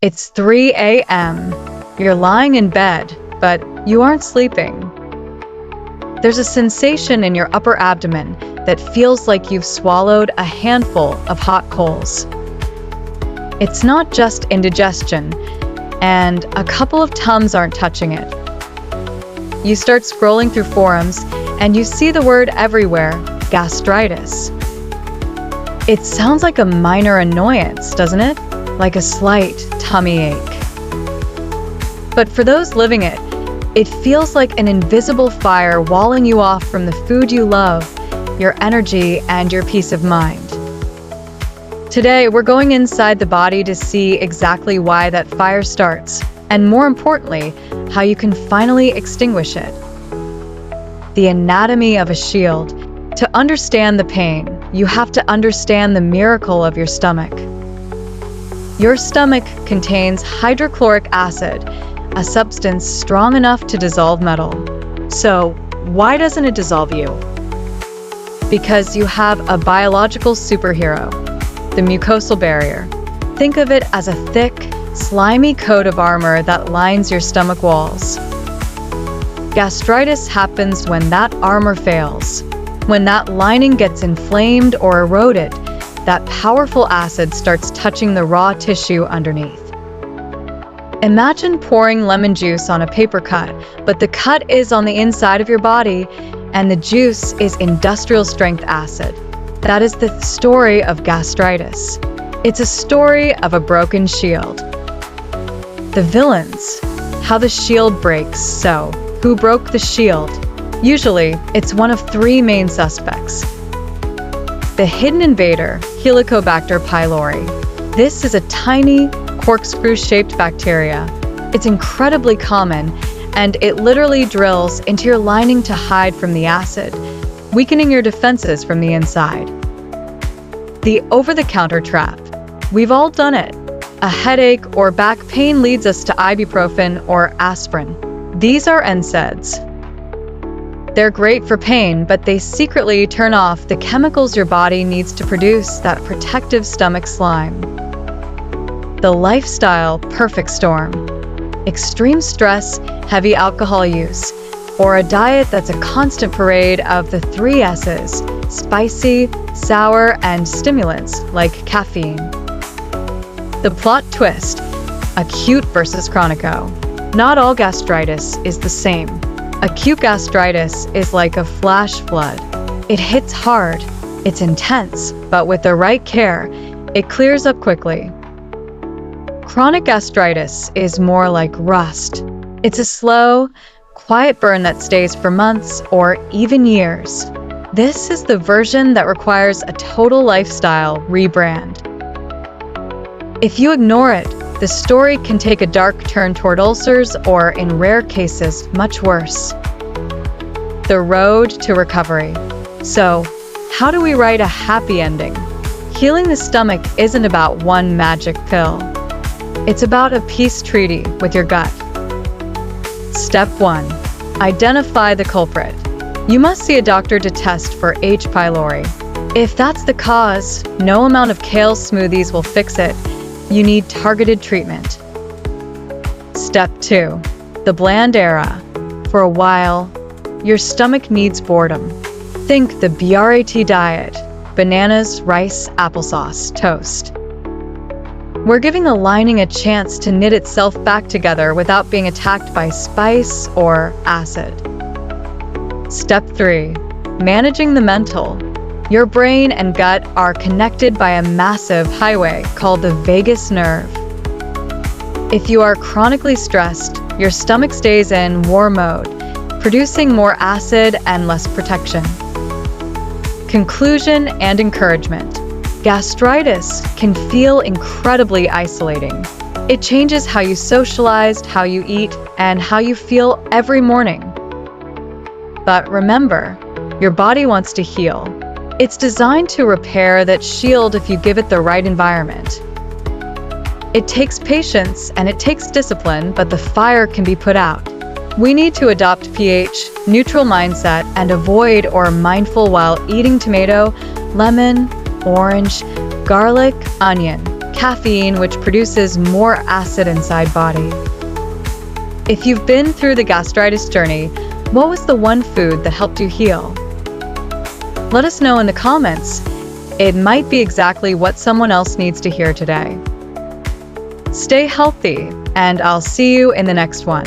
It's 3 a.m. You're lying in bed, but you aren't sleeping. There's a sensation in your upper abdomen that feels like you've swallowed a handful of hot coals. It's not just indigestion, and a couple of Tums aren't touching it. You start scrolling through forums, and you see the word everywhere, gastritis. It sounds like a minor annoyance, doesn't it? Like a slight tummy ache. But for those living it, it feels like an invisible fire walling you off from the food you love, your energy, and your peace of mind. Today, we're going inside the body to see exactly why that fire starts, and more importantly, how you can finally extinguish it. The anatomy of a shield. To understand the pain, you have to understand the miracle of your stomach. Your stomach contains hydrochloric acid, a substance strong enough to dissolve metal. So, why doesn't it dissolve you? Because you have a biological superhero, the mucosal barrier. Think of it as a thick, slimy coat of armor that lines your stomach walls. Gastritis happens when that armor fails. When that lining gets inflamed or eroded, that powerful acid starts touching the raw tissue underneath. Imagine pouring lemon juice on a paper cut, but the cut is on the inside of your body, and the juice is industrial strength acid. That is the story of gastritis. It's a story of a broken shield. The villains. How the shield breaks. So, who broke the shield? Usually, it's one of three main suspects. The hidden invader, Helicobacter pylori. This is a tiny, corkscrew-shaped bacteria. It's incredibly common, and it literally drills into your lining to hide from the acid, weakening your defenses from the inside. The over-the-counter trap. We've all done it. A headache or back pain leads us to ibuprofen or aspirin. These are NSAIDs. They're great for pain, but they secretly turn off the chemicals your body needs to produce that protective stomach slime. The lifestyle perfect storm. Extreme stress, heavy alcohol use, or a diet that's a constant parade of the three S's: spicy, sour, and stimulants like caffeine. The plot twist: acute versus chronico. Not all gastritis is the same. Acute gastritis is like a flash flood. It hits hard, it's intense, but with the right care, it clears up quickly. Chronic gastritis is more like rust. It's a slow, quiet burn that stays for months or even years. This is the version that requires a total lifestyle rebrand. If you ignore it, the story can take a dark turn toward ulcers or, in rare cases, much worse. The road to recovery. So, how do we write a happy ending? Healing the stomach isn't about one magic pill. It's about a peace treaty with your gut. Step 1. Identify the culprit. You must see a doctor to test for H. pylori. If that's the cause, no amount of kale smoothies will fix it. You need targeted treatment. Step 2. The bland era. For a while, your stomach needs boredom. Think the BRAT diet: bananas, rice, applesauce, toast. We're giving the lining a chance to knit itself back together without being attacked by spice or acid. Step 3. Managing the mental. Your brain and gut are connected by a massive highway called the vagus nerve. If you are chronically stressed, your stomach stays in war mode, producing more acid and less protection. Conclusion and encouragement. Gastritis can feel incredibly isolating. It changes how you socialize, how you eat, and how you feel every morning. But remember, your body wants to heal. It's designed to repair that shield if you give it the right environment. It takes patience and it takes discipline, but the fire can be put out. We need to adopt pH, neutral mindset, and avoid or mindful while eating tomato, lemon, orange, garlic, onion, caffeine, which produces more acid inside body. If you've been through the gastritis journey, what was the one food that helped you heal? Let us know in the comments. It might be exactly what someone else needs to hear today. Stay healthy, and I'll see you in the next one.